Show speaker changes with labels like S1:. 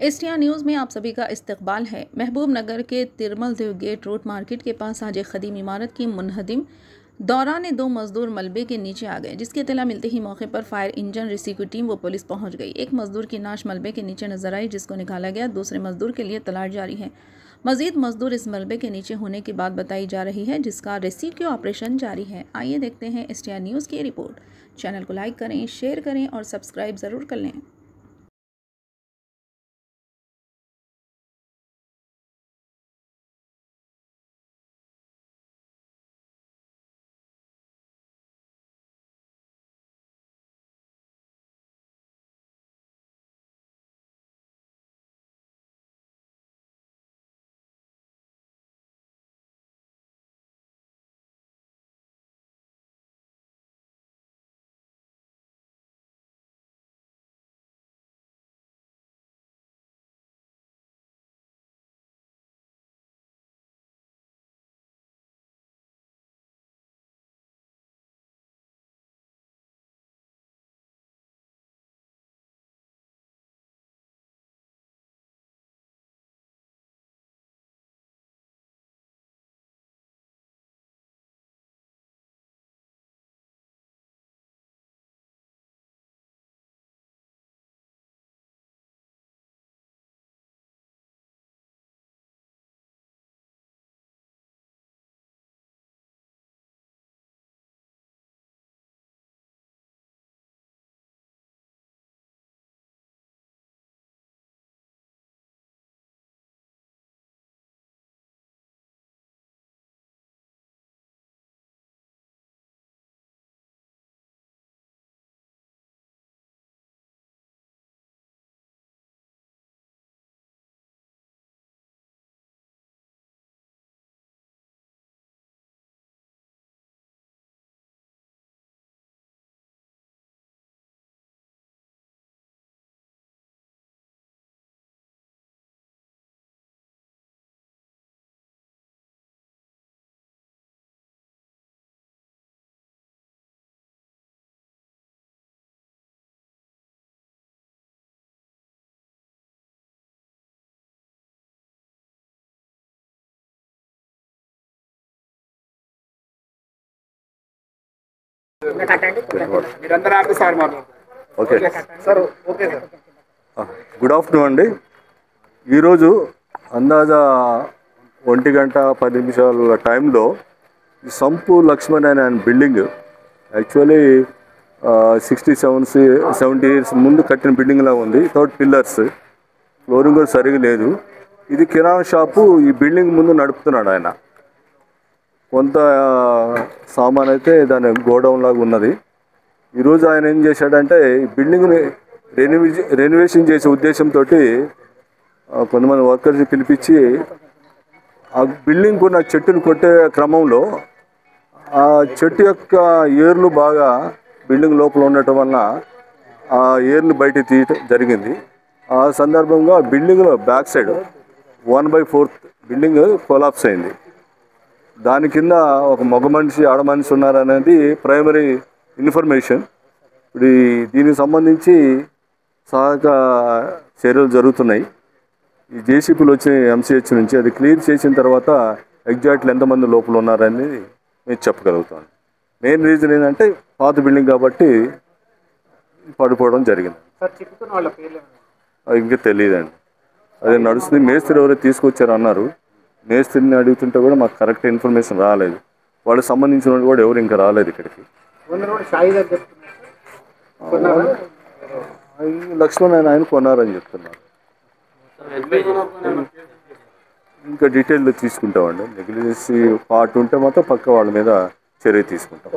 S1: STR news में आप सभी का इस्तकबाल है। महबूब नगर के तिरमल देव गेट रोड मार्केट के पास आज एक कदीम इमारत की मुनहदिम दौरान दो मजदूर मलबे के नीचे आ गए, जिसकी इत्तला मिलते ही मौके पर फायर इंजन रेस्क्यू टीम व पुलिस पहुंच गई। एक मजदूर की नाश मलबे के नीचे नजर आई, जिसको निकाला गया। दूसरे मजदूर के लिए तलाश जारी है। मजीद मजदूर इस मलबे के नीचे होने की बात बताई जा रही है, जिसका रेस्क्यू ऑपरेशन जारी है। आइए देखते हैं एसटीआर न्यूज़ की रिपोर्ट। चैनल को लाइक करें, शेयर करें और सब्सक्राइब ज़रूर कर लें।
S2: Okay sir. Okay sir. Good afternoon అండి. ఈరోజు అందాజా 1:10 టైంలో సంపు లక్ష్మణ్ అనే బిల్డింగ్ యాక్చువల్లీ 70 ఇయర్స్ ముందు కట్టిన బిల్డింగ్ లాగా ఉంది. వితౌట్ పిల్లర్స్, ఫ్లోరింగ్ కూడా సరిగా లేదు. ఇది కిరాణా షాపు. ఈ బిల్డింగ్ ముందు నడుపుతున్నాడు ఆయన. కొంత సామాన్ అయితే దాని గోడౌన్ లాగా ఉన్నది. ఈరోజు ఆయన ఏం చేశాడంటే ఈ బిల్డింగ్ని రెనోవేషన్ చేసే ఉద్దేశంతో కొంతమంది వర్కర్స్ పిలిపించి ఆ బిల్డింగ్ ఉన్న చెట్టును కొట్టే క్రమంలో ఆ చెట్టు యొక్క ఏర్లు బాగా బిల్డింగ్ లోపల ఉండటం వల్ల ఆ ఏర్లు బయట తీయటం జరిగింది. ఆ సందర్భంగా బిల్డింగ్లో బ్యాక్ సైడ్ 1/4 బిల్డింగ్ కొలాప్స్ అయింది. దాని కింద ఒక మగ మనిషి, ఆడ మనిషి ఉన్నారనేది ప్రైమరీ ఇన్ఫర్మేషన్. ఇప్పుడు దీనికి సంబంధించి సహాయక చర్యలు జరుగుతున్నాయి. ఈ జేసీపీలు వచ్చి ఎంసీహెచ్ నుంచి అది క్లియర్ చేసిన తర్వాత ఎగ్జాక్ట్లీ ఎంతమంది లోపల ఉన్నారనేది మేము చెప్పగలుగుతాను. మెయిన్ రీజన్ ఏంటంటే పాత బిల్డింగ్ కాబట్టి పడిపోవడం జరిగింది. ఇంకా తెలియదండి, అది నడుస్తుంది. మేస్త్రి ఎవరో తీసుకొచ్చారు అన్నారు. మేస్త్రిని అడుగుతుంటే కూడా మాకు కరెక్ట్ ఇన్ఫర్మేషన్ రాలేదు. వాళ్ళకి సంబంధించిన వాళ్ళు కూడా ఎవరు ఇంకా రాలేదు ఇక్కడికి. లక్ష్మణ్ ఆయన కొన్నారని చెప్తున్నారు. ఇంకా డీటెయిల్ తీసుకుంటామండి. నెగ్లిజెన్సీ పార్ట్ ఉంటే మాత్రం పక్క వాళ్ళ మీద చర్య తీసుకుంటాం.